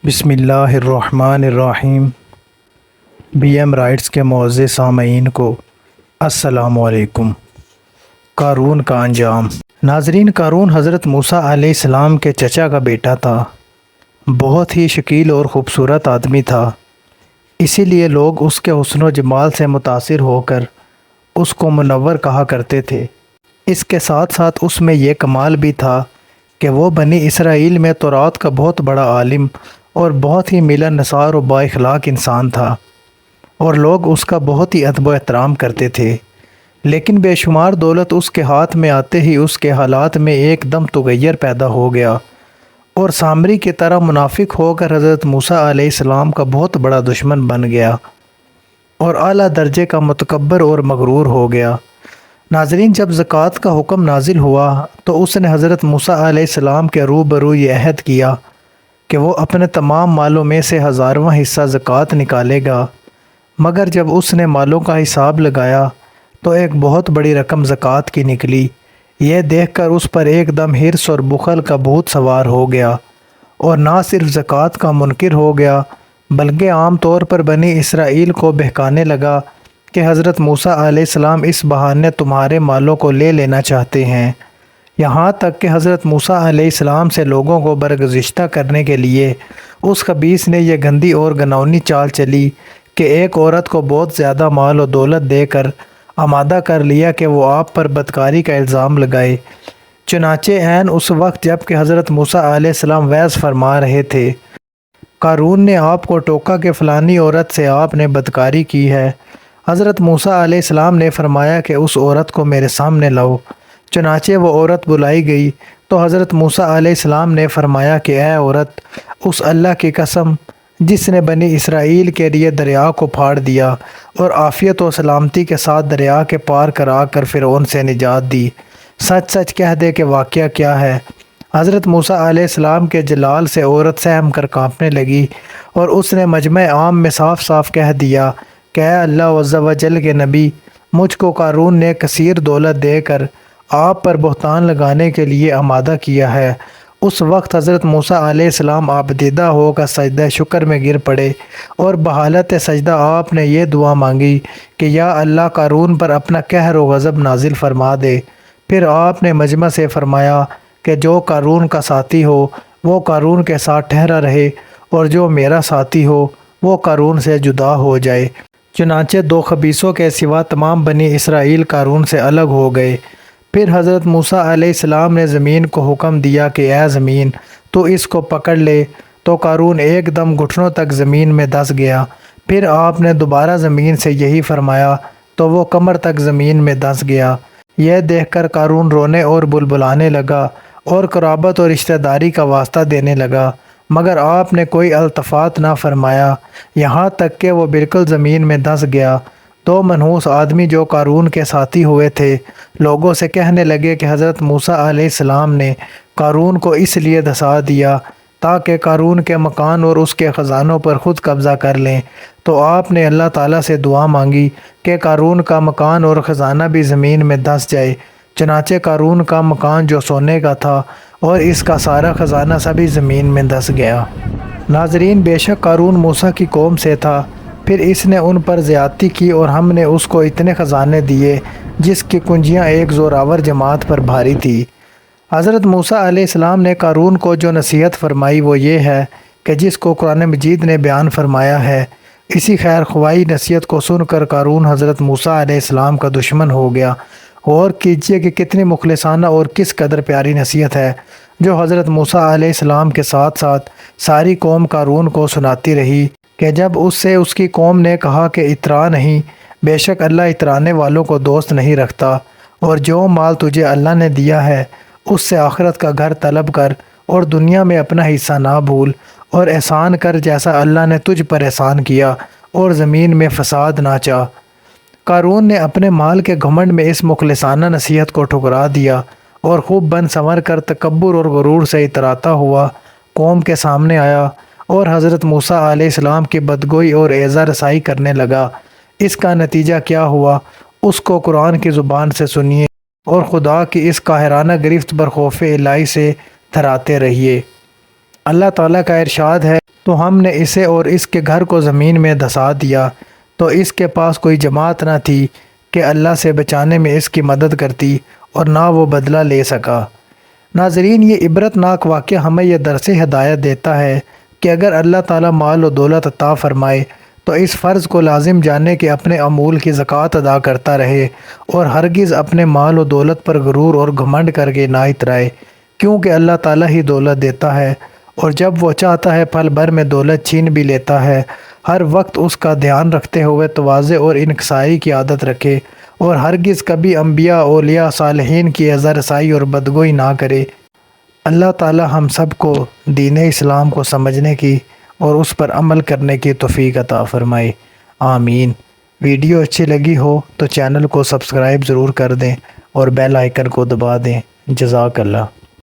بسم اللہ الرحمن الرحیم۔ بی ایم رائٹس کے معزز سامعین کو السلام علیکم۔ قارون کا انجام۔ ناظرین، قارون حضرت موسیٰ علیہ السلام کے چچا کا بیٹا تھا۔ بہت ہی شکیل اور خوبصورت آدمی تھا، اسی لیے لوگ اس کے حسن و جمال سے متاثر ہو کر اس کو منور کہا کرتے تھے۔ اس کے ساتھ ساتھ اس میں یہ کمال بھی تھا کہ وہ بنی اسرائیل میں تورات کا بہت بڑا عالم اور بہت ہی ملن نثار و با اخلاق انسان تھا، اور لوگ اس کا بہت ہی ادب و احترام کرتے تھے۔ لیکن بے شمار دولت اس کے ہاتھ میں آتے ہی اس کے حالات میں ایک دم تغیر پیدا ہو گیا، اور سامری کی طرح منافق ہو کر حضرت موسیٰ علیہ السلام کا بہت بڑا دشمن بن گیا اور اعلیٰ درجے کا متکبر اور مغرور ہو گیا۔ ناظرین، جب زکوٰۃ کا حکم نازل ہوا تو اس نے حضرت موسیٰ علیہ السلام کے روبرو یہ عہد کیا کہ وہ اپنے تمام مالوں میں سے 1000واں حصہ زکوٰۃ نکالے گا، مگر جب اس نے مالوں کا حساب لگایا تو ایک بہت بڑی رقم زکوٰۃ کی نکلی۔ یہ دیکھ کر اس پر ایک دم حرص اور بخل کا بھوت سوار ہو گیا، اور نہ صرف زکوٰۃ کا منکر ہو گیا بلکہ عام طور پر بنی اسرائیل کو بہکانے لگا کہ حضرت موسیٰ علیہ السلام اس بہانے تمہارے مالوں کو لے لینا چاہتے ہیں۔ یہاں تک کہ حضرت موسیٰ علیہ السلام سے لوگوں کو برگزشتہ کرنے کے لیے اس خبیث نے یہ گندی اور گھناؤنی چال چلی کہ ایک عورت کو بہت زیادہ مال و دولت دے کر آمادہ کر لیا کہ وہ آپ پر بدکاری کا الزام لگائے۔ چنانچہ عین اس وقت جب کہ حضرت موسیٰ علیہ السلام وعظ فرما رہے تھے، قارون نے آپ کو ٹوکا کہ فلانی عورت سے آپ نے بدکاری کی ہے۔ حضرت موسیٰ علیہ السلام نے فرمایا کہ اس عورت کو میرے سامنے لاؤ۔ چنانچہ وہ عورت بلائی گئی تو حضرت موسیٰ علیہ السلام نے فرمایا کہ اے عورت، اس اللہ کی قسم جس نے بنی اسرائیل کے لیے دریا کو پھاڑ دیا اور عافیت و سلامتی کے ساتھ دریا کے پار کرا کر فرعون سے نجات دی، سچ سچ کہہ دے کہ واقعہ کیا ہے۔ حضرت موسیٰ علیہ السلام کے جلال سے عورت سہم کر کانپنے لگی، اور اس نے مجمع عام میں صاف صاف کہہ دیا کہ اے اللہ عز و جل کے نبی، مجھ کو قارون نے کثیر دولت دے کر آپ پر بہتان لگانے کے لیے آمادہ کیا ہے۔ اس وقت حضرت موسیٰ علیہ السلام آبدیدہ ہو کر سجدہ شکر میں گر پڑے، اور بحالت سجدہ آپ نے یہ دعا مانگی کہ یا اللہ، قارون پر اپنا قہر و غضب نازل فرما دے۔ پھر آپ نے مجمع سے فرمایا کہ جو قارون کا ساتھی ہو وہ قارون کے ساتھ ٹھہرا رہے، اور جو میرا ساتھی ہو وہ قارون سے جدا ہو جائے۔ چنانچہ دو خبیثوں کے سوا تمام بنی اسرائیل قارون سے الگ ہو گئے۔ پھر حضرت موسیٰ علیہ السلام نے زمین کو حکم دیا کہ اے زمین، تو اس کو پکڑ لے، تو قارون ایک دم گھٹنوں تک زمین میں دس گیا۔ پھر آپ نے دوبارہ زمین سے یہی فرمایا تو وہ کمر تک زمین میں دس گیا۔ یہ دیکھ کر قارون رونے اور بلبلانے لگا اور قرابت اور رشتہ داری کا واسطہ دینے لگا، مگر آپ نے کوئی التفات نہ فرمایا، یہاں تک کہ وہ بالکل زمین میں دس گیا۔ دو منحوس آدمی جو قارون کے ساتھی ہوئے تھے لوگوں سے کہنے لگے کہ حضرت موسیٰ علیہ السلام نے قارون کو اس لیے دھسا دیا تاکہ قارون کے مکان اور اس کے خزانوں پر خود قبضہ کر لیں۔ تو آپ نے اللہ تعالیٰ سے دعا مانگی کہ قارون کا مکان اور خزانہ بھی زمین میں دھس جائے۔ چنانچہ قارون کا مکان جو سونے کا تھا اور اس کا سارا خزانہ سبھی زمین میں دھس گیا۔ ناظرین، بے شک قارون موسیٰ کی قوم سے تھا، پھر اس نے ان پر زیادتی کی اور ہم نے اس کو اتنے خزانے دیے جس کی کنجیاں ایک زوراور جماعت پر بھاری تھی۔ حضرت موسیٰ علیہ السلام نے قارون کو جو نصیحت فرمائی وہ یہ ہے کہ جس کو قرآن مجید نے بیان فرمایا ہے، اسی خیر خواہی نصیحت کو سن کر قارون حضرت موسیٰ علیہ السلام کا دشمن ہو گیا۔ غور کیجئے کہ کتنی مخلصانہ اور کس قدر پیاری نصیحت ہے جو حضرت موسیٰ علیہ السلام کے ساتھ ساتھ ساری قوم قارون کو سناتی رہی کہ جب اس سے اس کی قوم نے کہا کہ اترا نہیں، بے شک اللہ اترانے والوں کو دوست نہیں رکھتا، اور جو مال تجھے اللہ نے دیا ہے اس سے آخرت کا گھر طلب کر اور دنیا میں اپنا حصہ نہ بھول، اور احسان کر جیسا اللہ نے تجھ پر احسان کیا، اور زمین میں فساد نہ چاہ۔ قارون نے اپنے مال کے گھمنڈ میں اس مخلصانہ نصیحت کو ٹھکرا دیا اور خوب بن سنور کر تکبر اور غرور سے اتراتا ہوا قوم کے سامنے آیا اور حضرت موسیٰ علیہ السلام کی بدگوئی اور ایذا رسائی کرنے لگا۔ اس کا نتیجہ کیا ہوا اس کو قرآن کی زبان سے سنیے اور خدا کی اس قاہرانہ گرفت پر خوف الہی سے تھراتے رہیے۔ اللہ تعالیٰ کا ارشاد ہے، تو ہم نے اسے اور اس کے گھر کو زمین میں دھسا دیا، تو اس کے پاس کوئی جماعت نہ تھی کہ اللہ سے بچانے میں اس کی مدد کرتی، اور نہ وہ بدلہ لے سکا۔ ناظرین، یہ عبرت ناک واقعہ ہمیں یہ درس ہدایت دیتا ہے کہ اگر اللہ تعالیٰ مال و دولت عطا فرمائے تو اس فرض کو لازم جانے کہ اپنے امول کی زکوٰۃ ادا کرتا رہے، اور ہرگز اپنے مال و دولت پر غرور اور گھمنڈ کر کے نہ اترائے، کیونکہ اللہ تعالیٰ ہی دولت دیتا ہے، اور جب وہ چاہتا ہے پل بھر میں دولت چھین بھی لیتا ہے۔ ہر وقت اس کا دھیان رکھتے ہوئے تواضع اور انکساری کی عادت رکھے، اور ہرگز کبھی انبیاء، اولیاء، صالحین کی اعزاء رسائی اور بدگوئی نہ کرے۔ اللہ تعالی ہم سب کو دین اسلام کو سمجھنے کی اور اس پر عمل کرنے کی توفیق عطا فرمائے، آمین۔ ویڈیو اچھی لگی ہو تو چینل کو سبسکرائب ضرور کر دیں اور بیل آئیکن کو دبا دیں۔ جزاک اللہ۔